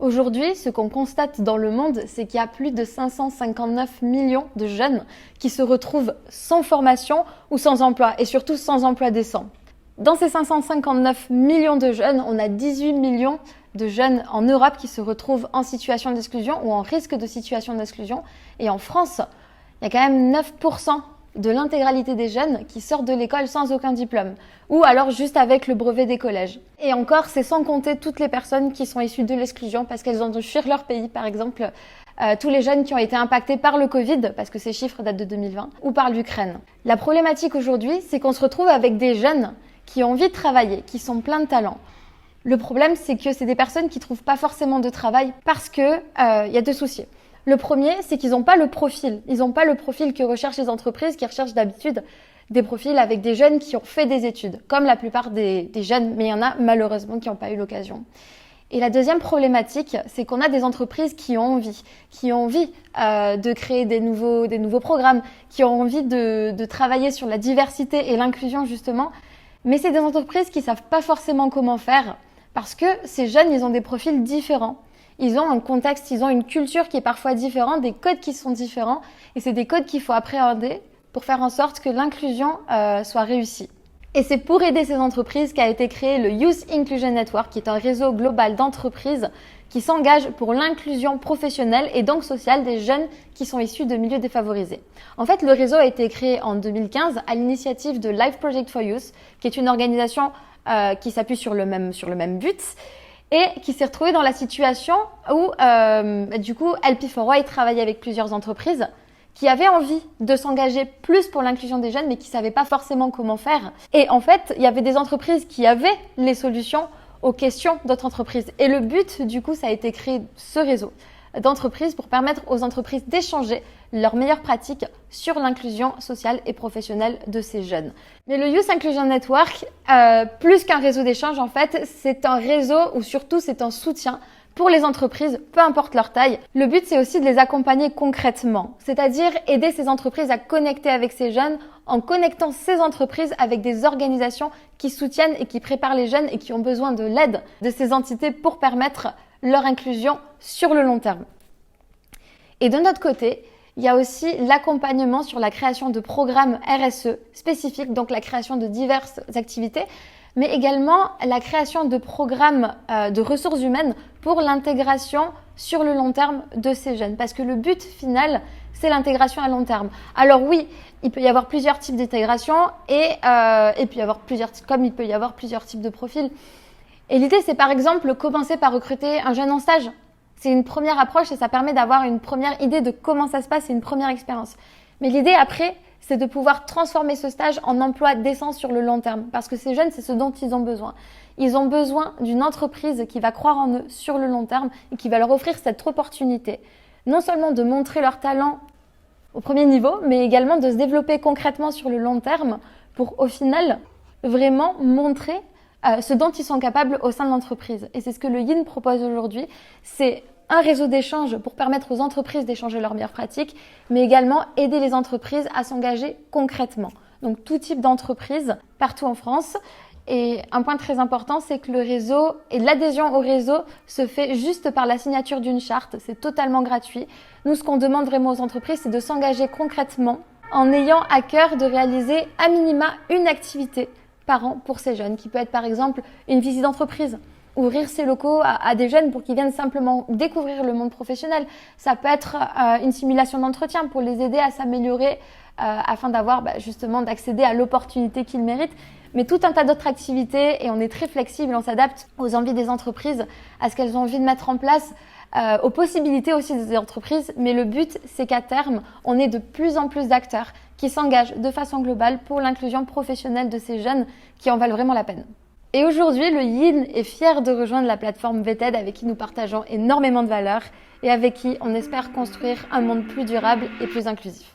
Aujourd'hui, ce qu'on constate dans le monde, c'est qu'il y a plus de 559 millions de jeunes qui se retrouvent sans formation ou sans emploi, et surtout sans emploi décent. Dans ces 559 millions de jeunes, on a 18 millions de jeunes en Europe qui se retrouvent en situation d'exclusion ou en risque de situation d'exclusion. Et en France, il y a quand même 9% de l'intégralité des jeunes qui sortent de l'école sans aucun diplôme, ou alors juste avec le brevet des collèges. Et encore, c'est sans compter toutes les personnes qui sont issues de l'exclusion parce qu'elles ont dû fuir leur pays, par exemple tous les jeunes qui ont été impactés par le Covid, parce que ces chiffres datent de 2020, ou par l'Ukraine. La problématique aujourd'hui, c'est qu'on se retrouve avec des jeunes qui ont envie de travailler, qui sont pleins de talent. Le problème, c'est que c'est des personnes qui trouvent pas forcément de travail parce que y a deux soucis. Le premier, c'est qu'ils n'ont pas le profil. Ils n'ont pas le profil que recherchent les entreprises, qui recherchent d'habitude des profils avec des jeunes qui ont fait des études, comme la plupart des jeunes, mais il y en a malheureusement qui n'ont pas eu l'occasion. Et la deuxième problématique, c'est qu'on a des entreprises qui ont envie de créer des nouveaux programmes, qui ont envie de travailler sur la diversité et l'inclusion justement, mais c'est des entreprises qui savent pas forcément comment faire, parce que ces jeunes, ils ont des profils différents. Ils ont un contexte, ils ont une culture qui est parfois différente, des codes qui sont différents, et c'est des codes qu'il faut appréhender pour faire en sorte que l'inclusion soit réussie. Et c'est pour aider ces entreprises qu'a été créé le Youth Inclusion Network, qui est un réseau global d'entreprises qui s'engagent pour l'inclusion professionnelle et donc sociale des jeunes qui sont issus de milieux défavorisés. En fait, le réseau a été créé en 2015 à l'initiative de Life Project for Youth, qui est une organisation qui s'appuie sur le même but, et qui s'est retrouvée dans la situation où, du coup, LP4Y travaillait avec plusieurs entreprises qui avaient envie de s'engager plus pour l'inclusion des jeunes, mais qui savaient pas forcément comment faire. Et en fait, il y avait des entreprises qui avaient les solutions aux questions d'autres entreprises. Et le but, du coup, ça a été créé ce réseau d'entreprises pour permettre aux entreprises d'échanger leurs meilleures pratiques sur l'inclusion sociale et professionnelle de ces jeunes. Mais le Youth Inclusion Network, plus qu'un réseau d'échange, en fait, c'est un réseau ou surtout c'est un soutien pour les entreprises, peu importe leur taille. Le but, c'est aussi de les accompagner concrètement, c'est-à-dire aider ces entreprises à connecter avec ces jeunes en connectant ces entreprises avec des organisations qui soutiennent et qui préparent les jeunes et qui ont besoin de l'aide de ces entités pour permettre leur inclusion sur le long terme. Et de notre côté, il y a aussi l'accompagnement sur la création de programmes RSE spécifiques, donc la création de diverses activités, mais également la création de programmes de ressources humaines pour l'intégration sur le long terme de ces jeunes. Parce que le but final, c'est l'intégration à long terme. Alors oui, il peut y avoir plusieurs types d'intégration et puis comme il peut y avoir plusieurs types de profils. Et l'idée, c'est par exemple commencer par recruter un jeune en stage. C'est une première approche et ça permet d'avoir une première idée de comment ça se passe et une première expérience. Mais l'idée après, c'est de pouvoir transformer ce stage en emploi décent sur le long terme. Parce que ces jeunes, c'est ce dont ils ont besoin. Ils ont besoin d'une entreprise qui va croire en eux sur le long terme et qui va leur offrir cette opportunité. Non seulement de montrer leur talent au premier niveau, mais également de se développer concrètement sur le long terme pour, au final, vraiment montrer ce dont ils sont capables au sein de l'entreprise. Et c'est ce que le YIN propose aujourd'hui. C'est un réseau d'échange pour permettre aux entreprises d'échanger leurs meilleures pratiques, mais également aider les entreprises à s'engager concrètement. Donc tout type d'entreprise partout en France. Et un point très important, c'est que le réseau et l'adhésion au réseau se fait juste par la signature d'une charte. C'est totalement gratuit. Nous, ce qu'on demande vraiment aux entreprises, c'est de s'engager concrètement en ayant à cœur de réaliser à minima une activité par an pour ces jeunes, qui peut être par exemple une visite d'entreprise, ouvrir ses locaux à des jeunes pour qu'ils viennent simplement découvrir le monde professionnel. Ça peut être une simulation d'entretien pour les aider à s'améliorer afin d'avoir justement d'accéder à l'opportunité qu'ils méritent. Mais tout un tas d'autres activités et on est très flexible, on s'adapte aux envies des entreprises, à ce qu'elles ont envie de mettre en place, aux possibilités aussi des entreprises. Mais le but, c'est qu'à terme, on ait de plus en plus d'acteurs qui s'engagent de façon globale pour l'inclusion professionnelle de ces jeunes qui en valent vraiment la peine. Et aujourd'hui, le YIN est fier de rejoindre la plateforme VTED avec qui nous partageons énormément de valeurs et avec qui on espère construire un monde plus durable et plus inclusif.